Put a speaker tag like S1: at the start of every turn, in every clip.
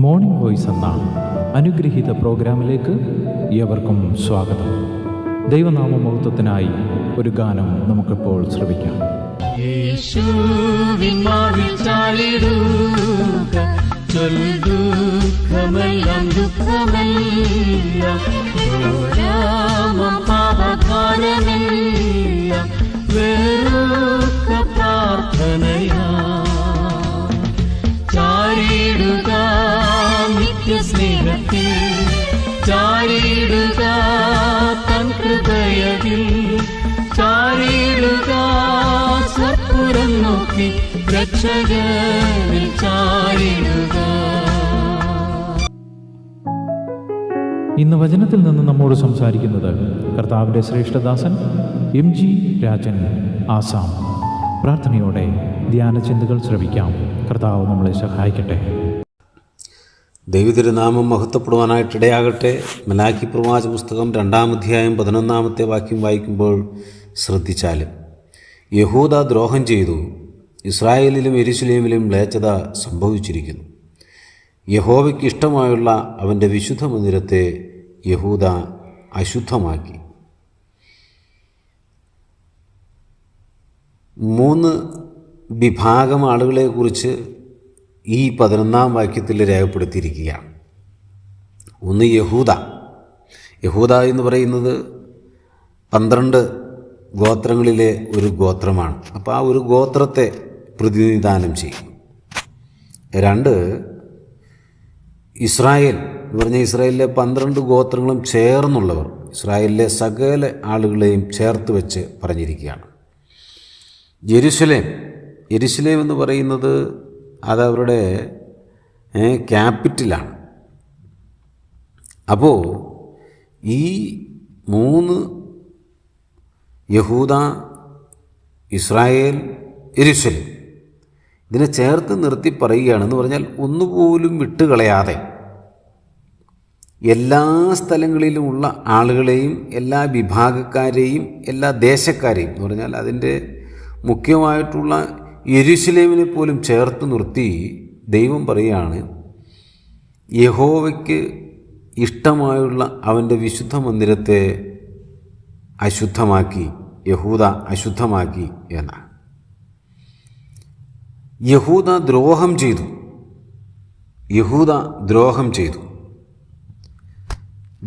S1: Morning voice എന്ന അനുഗ്രഹീത പ്രോഗ്രാമിലേക്ക് ഏവർക്കും സ്വാഗതം. ദൈവനാമമഹത്വത്തിനായി ഒരു ഗാനം നമുക്കിപ്പോൾ ശ്രവിക്കാം.
S2: യേശുവിൻ മാറിച്ചാലിടുക, ദുഃഖമെല്ലാം ഘോരമം പാപകാരമെല്ലാം വെറുക്ക പ്രാർത്ഥനയാ ചാരിടുക നിത്യസ്നേഹത്തിൽ, ചാരിടുക തൻ കൃപയതിൽ, ചാരിടുക സത്പുരം നോക്കി രക്ഷകനിൽ ചാരിടുക.
S1: ഇന്ന് വചനത്തിൽ നിന്ന് നമ്മോട് സംസാരിക്കുന്നത് കർത്താവിൻ്റെ ശ്രേഷ്ഠദാസൻ MG രാജൻ ആസാം. പ്രാർത്ഥനയോടെ ധ്യാനചിന്തകൾ ശ്രവിക്കാം. കർത്താവ് നമ്മളെ സഹായിക്കട്ടെ.
S3: ദൈവതിരുനാമം മഹത്വപ്പെടുവാനായിട്ടിടയാകട്ടെ. മലാക്കി പ്രവാചക പുസ്തകം 2-ാം അധ്യായം 11-ാമത്തെ വാക്യം വായിക്കുമ്പോൾ ശ്രദ്ധിച്ചാലും, യഹൂദ ദ്രോഹം ചെയ്തു, ഇസ്രായേലിലും യെരൂശലേമിലും മ്ലേച്ഛത സംഭവിച്ചിരിക്കുന്നു. യഹോവയ്ക്ക് ഇഷ്ടമായുള്ള അവൻ്റെ വിശുദ്ധ മന്ദിരത്തെ യഹൂദ അശുദ്ധമാക്കി. 3 വിഭാഗം ആളുകളെക്കുറിച്ച് ഈ 11-ാം വാക്യത്തിൽ രേഖപ്പെടുത്തിയിരിക്കുകയാണ്. ഒന്ന് യഹൂദ എന്ന് പറയുന്നത് 12 ഗോത്രങ്ങളിലെ ഒരു ഗോത്രമാണ്. അപ്പോൾ ആ ഒരു ഗോത്രത്തെ പ്രതിനിധാനം ചെയ്യും. 2 ഇസ്രായേൽ എന്ന് പറഞ്ഞാൽ ഇസ്രായേലിലെ 12 ഗോത്രങ്ങളും ചേർന്നുള്ളവർ, ഇസ്രായേലിലെ സകല ആളുകളെയും ചേർത്ത് വെച്ച് പറഞ്ഞിരിക്കുകയാണ്. യെരുശലേം എന്ന് പറയുന്നത് അതവരുടെ ക്യാപിറ്റലാണ്. അപ്പോൾ ഈ 3 യഹൂദ, ഇസ്രായേൽ, യെരൂശലേം ഇതിനെ ചേർത്ത് നിർത്തി പറയുകയാണെന്ന് പറഞ്ഞാൽ ഒന്നുപോലും വിട്ടുകളയാതെ എല്ലാ സ്ഥലങ്ങളിലുമുള്ള ആളുകളെയും, എല്ലാ വിഭാഗക്കാരെയും, എല്ലാ ദേശക്കാരെയും എന്ന് പറഞ്ഞാൽ അതിൻ്റെ മുഖ്യമായിട്ടുള്ള യെരൂശലേമിനെ പോലും ചേർത്ത് നിർത്തി ദൈവം പറയുകയാണ്, യഹോവയ്ക്ക് ഇഷ്ടമായുള്ള അവൻ്റെ വിശുദ്ധ മന്ദിരത്തെ അശുദ്ധമാക്കി, യഹൂദ അശുദ്ധമാക്കി എന്നാണ്. യഹൂദ ദ്രോഹം ചെയ്തു.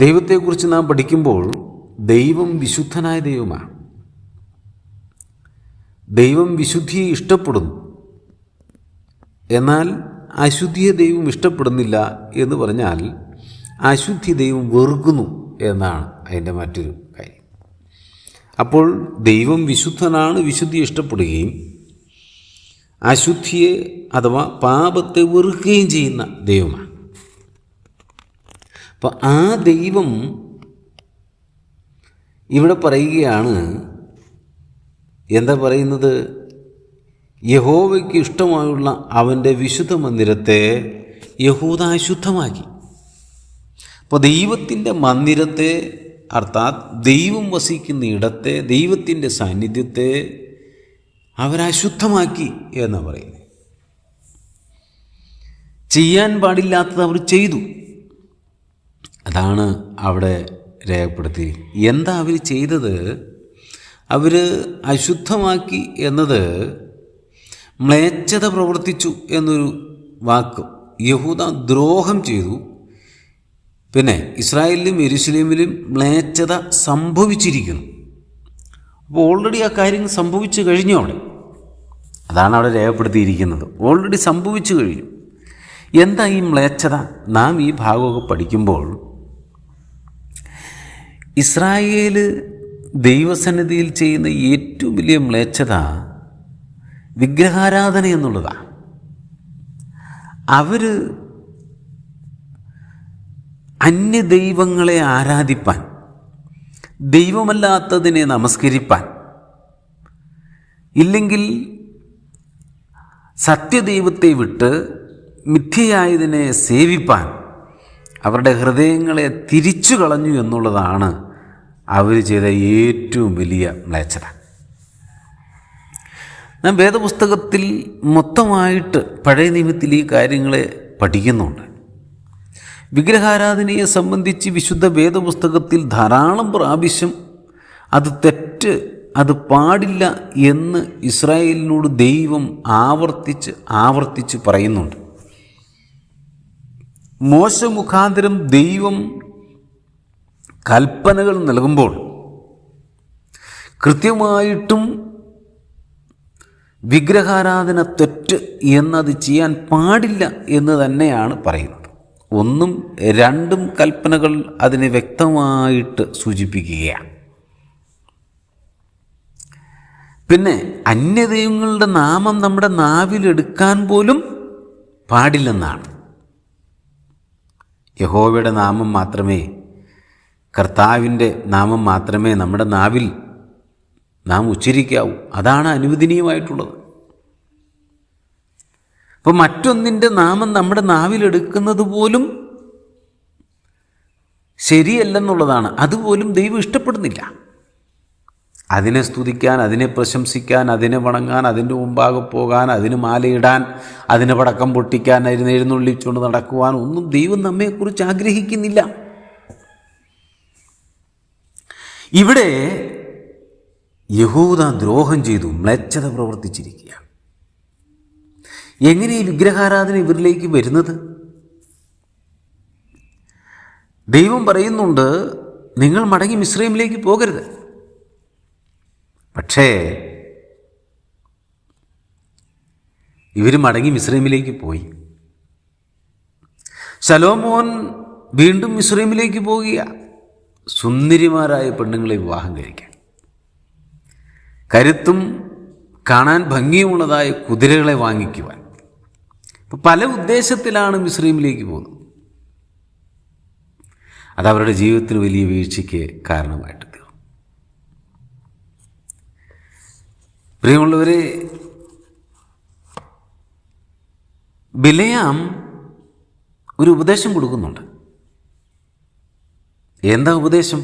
S3: ദൈവത്തെക്കുറിച്ച് നാം പഠിക്കുമ്പോൾ ദൈവം വിശുദ്ധനായ ദൈവമാണ്. ദൈവം വിശുദ്ധിയെ ഇഷ്ടപ്പെടുന്നു, എന്നാൽ അശുദ്ധിയെ ദൈവം ഇഷ്ടപ്പെടുന്നില്ല എന്ന് പറഞ്ഞാൽ അശുദ്ധി ദൈവം വെറുക്കുന്നു എന്നാണ് അതിൻ്റെ മറ്റൊരു കാര്യം. അപ്പോൾ ദൈവം വിശുദ്ധനാണ്, വിശുദ്ധിയെ ഇഷ്ടപ്പെടുകയും അശുദ്ധിയെ അഥവാ പാപത്തെ വെറുക്കുകയും ചെയ്യുന്ന ദൈവമാണ്. അപ്പോൾ ആ ദൈവം ഇവിടെ പറയുകയാണ്, എന്താ പറയുന്നത്? യഹോവയ്ക്ക് ഇഷ്ടമായുള്ള അവൻ്റെ വിശുദ്ധ മന്ദിരത്തെ യഹൂദ അശുദ്ധമാക്കി. അപ്പോൾ ദൈവത്തിൻ്റെ മന്ദിരത്തെ, അർത്ഥാത് ദൈവം വസിക്കുന്ന ഇടത്തെ, ദൈവത്തിൻ്റെ സാന്നിധ്യത്തെ അവരശുദ്ധമാക്കി എന്നാണ് പറയുന്നത്. ചെയ്യാൻ പാടില്ലാത്തത് അവർ ചെയ്തു. അതാണ് അവിടെ രേഖപ്പെടുത്തി. എന്താ അവർ ചെയ്തത്? അവർ അശുദ്ധമാക്കി എന്നത് മ്ലേച്ഛത പ്രവർത്തിച്ചു എന്നൊരു വാക്ക്. യഹൂദ ദ്രോഹം ചെയ്തു. പിന്നെ ഇസ്രായേലിലും യെരൂശലേമിലും മ്ലേച്ഛത സംഭവിച്ചിരിക്കുന്നു. അപ്പോൾ ഓൾറെഡി ആ കാര്യങ്ങൾ സംഭവിച്ചു കഴിഞ്ഞു. അതാണ് അവിടെ രേഖപ്പെടുത്തിയിരിക്കുന്നത്. ഓൾറെഡി സംഭവിച്ചു കഴിഞ്ഞു. എന്താ ഈ മ്ലേച്ഛത? നാം ഈ ഭാഗമൊക്കെ പഠിക്കുമ്പോൾ ഇസ്രായേൽ ദൈവസന്നിധിയിൽ ചെയ്യുന്ന ഏറ്റവും വലിയ മ്ലേച്ഛത വിഗ്രഹാരാധന എന്നുള്ളതാണ്. അവർ അന്യദൈവങ്ങളെ ആരാധിപ്പാൻ, ദൈവമല്ലാത്തതിനെ നമസ്കരിപ്പാൻ, ഇല്ലെങ്കിൽ സത്യദൈവത്തെ വിട്ട് മിഥ്യയായതിനെ സേവിപ്പാൻ അവരുടെ ഹൃദയങ്ങളെ തിരിച്ചു കളഞ്ഞു എന്നുള്ളതാണ് അവർ ചെയ്ത ഏറ്റവും വലിയ മ്ലേച്ഛത. നാം വേദപുസ്തകത്തിൽ മൊത്തമായിട്ട് പഴയ നിയമത്തിൽ ഈ കാര്യങ്ങളെ പഠിക്കുന്നുണ്ട്. വിഗ്രഹാരാധനയെ സംബന്ധിച്ച് വിശുദ്ധ വേദപുസ്തകത്തിൽ ധാരാളം പ്രാവശ്യം അത് തെറ്റ്, അത് പാടില്ല എന്ന് ഇസ്രായേലിനോട് ദൈവം ആവർത്തിച്ച് പറയുന്നുണ്ട്. മോശ മുഖാന്തരം ദൈവം കൽപ്പനകൾ നൽകുമ്പോൾ കൃത്യമായിട്ടും വിഗ്രഹാരാധന തെറ്റ് എന്നത് ചെയ്യാൻ പാടില്ല എന്ന് തന്നെയാണ് പറയുന്നത്. 1, 2 കൽപ്പനകൾ അതിനെ വ്യക്തമായിട്ട് സൂചിപ്പിക്കുകയാണ്. പിന്നെ അന്യദൈവങ്ങളുടെ നാമം നമ്മുടെ നാവിലെടുക്കാൻ പോലും പാടില്ലെന്നാണ്. യഹോവയുടെ നാമം മാത്രമേ, കർത്താവിൻ്റെ നാമം മാത്രമേ നമ്മുടെ നാവിൽ നാം ഉച്ചരിക്കാവൂ. അതാണ് അനുവദനീയമായിട്ടുള്ളത്. അപ്പോൾ മറ്റൊന്നിൻ്റെ നാമം നമ്മുടെ നാവിലെടുക്കുന്നത് പോലും ശരിയല്ലെന്നുള്ളതാണ്. അതുപോലും ദൈവം ഇഷ്ടപ്പെടുന്നില്ല. അതിനെ സ്തുതിക്കാൻ, അതിനെ പ്രശംസിക്കാൻ, അതിനെ വണങ്ങാൻ, അതിൻ്റെ മുമ്പാകെ പോകാൻ, അതിന് മാലയിടാൻ, അതിന് പടക്കം പൊട്ടിക്കാൻ, അതിന് എഴുന്നള്ളിച്ചുകൊണ്ട് നടക്കുവാൻ ഒന്നും ദൈവം നമ്മെക്കുറിച്ച് ആഗ്രഹിക്കുന്നില്ല. ഇവിടെ യഹൂദ ദ്രോഹം ചെയ്തു, മ്ലേച്ഛത പ്രവർത്തിച്ചിരിക്കുകയാണ്. എങ്ങനെ ഈ വിഗ്രഹാരാധന ഇവരിലേക്ക് വരുന്നത്? ദൈവം പറയുന്നുണ്ട്, നിങ്ങൾ മടങ്ങി മിസ്രൈമിലേക്ക് പോകരുത്. പക്ഷേ ഇവർ മടങ്ങി മിസ്രൈമിലേക്ക് പോയി. ശലോമോൻ വീണ്ടും മിസ്രൈമിലേക്ക് പോകുക, സുന്ദരിമാരായ പെണ്ണുങ്ങളെ വിവാഹം കഴിക്കാൻ, കരുത്തും കാണാൻ ഭംഗിയുമുള്ളതായ കുതിരകളെ വാങ്ങിക്കുവാൻ. പല ഉദ്ദേശത്തിലാണ് മിസ്രൈമിലേക്ക് പോകുന്നത്. അതവരുടെ ജീവിതത്തിൽ വലിയ വീഴ്ചയ്ക്ക് കാരണമായിട്ട് തീർന്നു. പ്രിയമുള്ളവരെ, ബിലെയാം ഒരു ഉപദേശം കൊടുക്കുന്നുണ്ട്. എന്താ ഉപദേശം?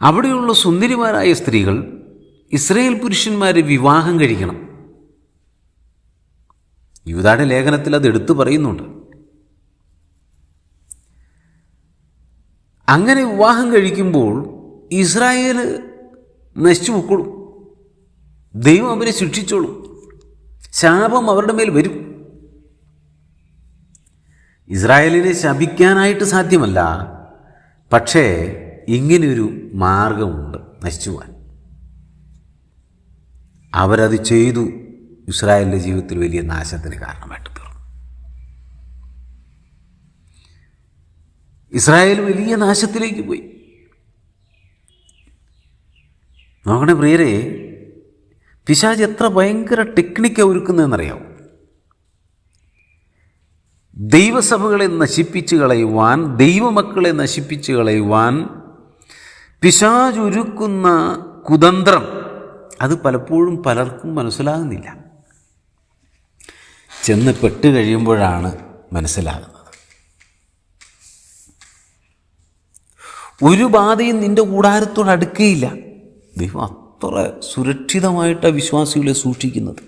S3: അവിടെയുള്ള സുന്ദരിമാരായ സ്ത്രീകൾ ഇസ്രായേൽ പുരുഷന്മാരെ വിവാഹം കഴിക്കണം. യൂദായുടെ ലേഖനത്തിൽ അത് എടുത്തു പറയുന്നുണ്ട്. അങ്ങനെ വിവാഹം കഴിക്കുമ്പോൾ ഇസ്രായേൽ നശിച്ചു പൊക്കോളും. ദൈവം അവരെ ശിക്ഷിച്ചോളും. ശാപം അവരുടെ മേൽ വരും. ഇസ്രായേലിനെ ശപിക്കാനായിട്ട് സാധ്യമല്ല, പക്ഷേ ഇങ്ങനെയൊരു മാർഗമുണ്ട് നശിച്ചു പോകാൻ. അവരത് ചെയ്തു. ഇസ്രായേലിൻ്റെ ജീവിതത്തിൽ വലിയ നാശത്തിന് കാരണമായിട്ട് തീർന്നു. ഇസ്രായേൽ വലിയ നാശത്തിലേക്ക് പോയി. നോക്കണേ പ്രിയരെ, പിശാച് എത്ര ഭയങ്കര ടെക്നിക്കാണ് ഒരുക്കുന്നതെന്നറിയാവും. ദൈവസഭകളെ നശിപ്പിച്ച് കളയുവാൻ, ദൈവമക്കളെ നശിപ്പിച്ച് കളയുവാൻ പിശാച് ഒരുക്കുന്ന കുതന്ത്രം അത് പലപ്പോഴും പലർക്കും മനസ്സിലാകുന്നില്ല. ചെന്ന് പെട്ട് കഴിയുമ്പോഴാണ് മനസ്സിലാകുന്നത്. ഒരു ബാധയും നിൻ്റെ കൂടാരത്തോട് അടുക്കുകയില്ല. ദൈവം അത്ര സുരക്ഷിതമായിട്ടാണ് വിശ്വാസികളെ സൂക്ഷിക്കുന്നത്.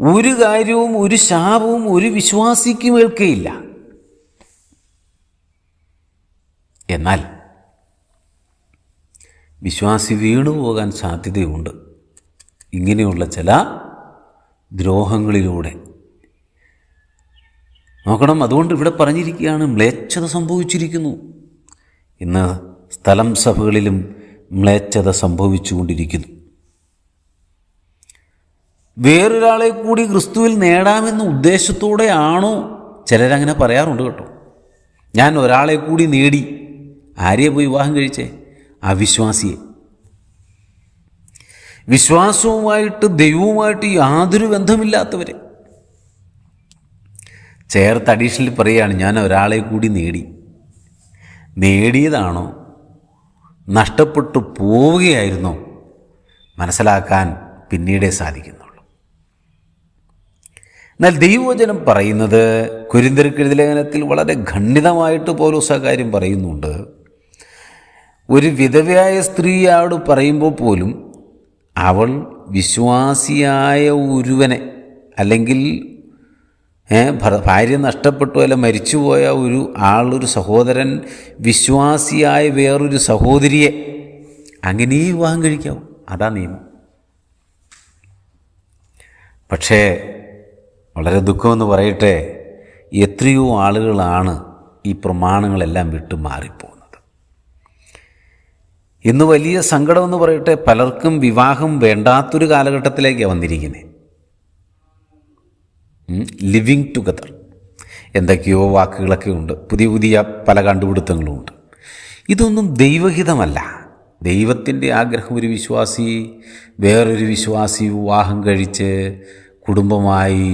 S3: ഒരു കാര്യവും, ഒരു ശാപവും ഒരു വിശ്വാസിക്കും ഏൽക്കുകയില്ല. എന്നാൽ വിശ്വാസി വീണുപോകാൻ സാധ്യതയുണ്ട് ഇങ്ങനെയുള്ള ചില ദ്രോഹങ്ങളിലൂടെ. നോക്കണം, അതുകൊണ്ട് ഇവിടെ പറഞ്ഞിരിക്കുകയാണ്, മ്ലേച്ഛത സംഭവിച്ചിരിക്കുന്നു. ഇന്ന് സ്ഥലം സഭകളിലും മ്ലേച്ഛത സംഭവിച്ചുകൊണ്ടിരിക്കുന്നു. വേറൊരാളെ കൂടി ക്രിസ്തുവിൽ നേടാമെന്ന ഉദ്ദേശത്തോടെയാണോ? ചിലരങ്ങനെ പറയാറുണ്ട് കേട്ടോ. ഞാൻ ഒരാളെ കൂടി നേടി. ആരെയെ പോയി വിവാഹം കഴിച്ചേ? അവിശ്വാസിയെ. വിശ്വാസവുമായിട്ട് ദൈവവുമായിട്ട് യാതൊരു ബന്ധമില്ലാത്തവരെ ചേർത്ത് അഡീഷണൽ പറയുകയാണ്, ഞാൻ ഒരാളെ കൂടി നേടി. നേടിയതാണോ നഷ്ടപ്പെട്ടു പോവുകയായിരുന്നോ മനസ്സിലാക്കാൻ പിന്നീടേ സാധിക്കുന്നുള്ളൂ. എന്നാൽ ദൈവവചനം പറയുന്നത്, കൊരിന്ത്യർക്കെഴുതിയ ലേഖനത്തിൽ വളരെ ഖണ്ഡിതമായിട്ട് പൗലോസ് കാര്യം പറയുന്നുണ്ട്. ഒരു വിധവയായ സ്ത്രീയോട് പറയുമ്പോൾ പോലും അവൾ വിശ്വാസിയായ ഒരുവനെ അല്ലെങ്കിൽ ഭാര്യ നഷ്ടപ്പെട്ടു അല്ല മരിച്ചുപോയ ഒരു സഹോദരൻ വിശ്വാസിയായ വേറൊരു സഹോദരിയെ അങ്ങനെ വിവാഹം കഴിക്കാവും. അതാ നിയമം. പക്ഷേ വളരെ ദുഃഖമെന്ന് പറയട്ടെ, എത്രയോ ആളുകളാണ് ഈ പ്രമാണങ്ങളെല്ലാം വിട്ട് മാറിപ്പോകുന്നത്. ഇന്ന് വലിയ സങ്കടമെന്ന് പറയട്ടെ, പലർക്കും വിവാഹം വേണ്ടാത്തൊരു കാലഘട്ടത്തിലേക്കാണ് വന്നിരിക്കുന്നത്. ലിവിങ് ടുഗദർ എന്തൊക്കെയോ വാക്കുകളൊക്കെ ഉണ്ട്, പുതിയ പുതിയ പല കണ്ടുപിടുത്തങ്ങളുമുണ്ട്. ഇതൊന്നും ദൈവഹിതമല്ല. ദൈവത്തിൻ്റെ ആഗ്രഹം ഒരു വിശ്വാസി വേറൊരു വിശ്വാസി വിവാഹം കഴിച്ച് കുടുംബമായി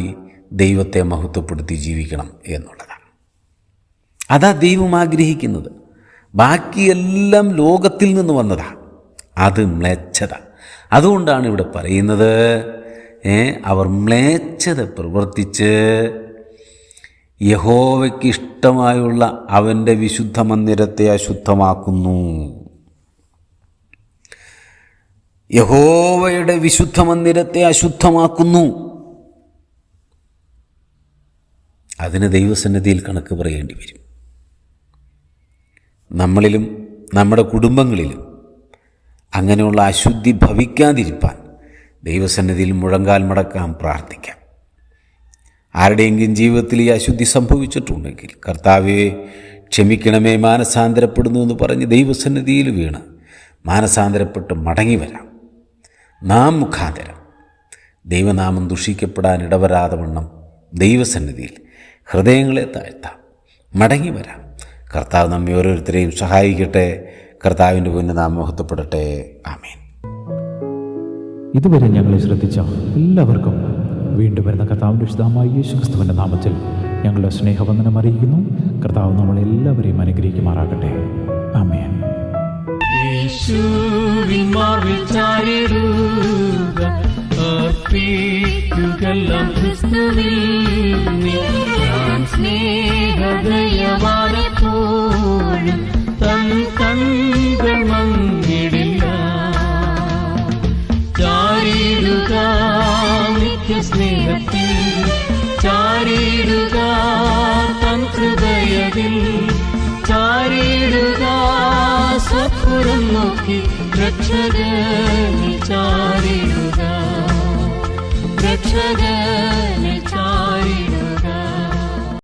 S3: ദൈവത്തെ മഹത്വപ്പെടുത്തി ജീവിക്കണം എന്നുള്ളതാണ്. അതാ ദൈവം ആഗ്രഹിക്കുന്നത്. ബാക്കിയെല്ലാം ലോകത്തിൽ നിന്ന് വന്നതാണ്. അത് മ്ലേച്ഛത. അതുകൊണ്ടാണ് ഇവിടെ പറയുന്നത്, അവർ മ്ലേച്ഛത പ്രവർത്തിച്ച് യഹോവയ്ക്ക് ഇഷ്ടമായുള്ള അവൻ്റെ വിശുദ്ധ മന്ദിരത്തെ അശുദ്ധമാക്കുന്നു. യഹോവയുടെ വിശുദ്ധ മന്ദിരത്തെ അശുദ്ധമാക്കുന്നു. അതിന് ദൈവസന്നിധിയിൽ കണക്ക് പറയേണ്ടി വരും. നമ്മളിലും നമ്മുടെ കുടുംബങ്ങളിലും അങ്ങനെയുള്ള അശുദ്ധി ഭവിക്കാതിരിപ്പാൻ ദൈവസന്നിധിയിൽ മുഴങ്കാൽ മടക്കാം, പ്രാർത്ഥിക്കാം. ആരുടെയെങ്കിലും ജീവിതത്തിൽ ഈ അശുദ്ധി സംഭവിച്ചിട്ടുണ്ടെങ്കിൽ കർത്താവേ ക്ഷമിക്കണമേ, മാനസാന്തരപ്പെടുന്നു എന്ന് പറഞ്ഞ് ദൈവസന്നിധിയിൽ വീണ് മാനസാന്തരപ്പെട്ട് മടങ്ങി വരാം. നാം മുഖാന്തരം ദൈവനാമം ദുഷിക്കപ്പെടാൻ ഇടവരാതെ വണ്ണം ദൈവസന്നിധിയിൽ ഹൃദയങ്ങളെ താഴ്ത്താം, മടങ്ങി വരാം. കർത്താവ് നമ്മെ ഓരോരുത്തരെയും സഹായിക്കട്ടെ. കർത്താവിൻ്റെ പുണ്യനാമം മഹത്വപ്പെടട്ടെ. ആമേൻ.
S1: ഇതുവരെ ഞങ്ങളെ ശ്രദ്ധിച്ച എല്ലാവർക്കും വീണ്ടും വരുന്ന കർത്താവിൻ്റെ വിശുദ്ധമായ യേശുക്രിസ്തുവിൻ്റെ നാമത്തിൽ ഞങ്ങളുടെ സ്നേഹവന്ദനം അറിയിക്കുന്നു. കർത്താവ് നമ്മളെല്ലാവരെയും അനുഗ്രഹിക്കുമാറാകട്ടെ. ആമേൻ.
S2: യേശുവിൻ മാർവിൽ ചാരിടുക, അർപ്പിക്കുകെല്ലാം ക്രിസ്തുവിൽ നീ. ഞാൻ സ്നേഹദയവാനെപ്പോഴും തൻ കൺകൾ മങ്ങിടില്ല. ചാരിടുക നിത്യസ്നേഹത്തിൽ, ചാരിടുക തൻ ഹൃദയത്തിൽ, ചാരിടുക സ്വപുരം നോക്കി രക്ഷകനെ ചാരിടുക, രക്ഷകനെ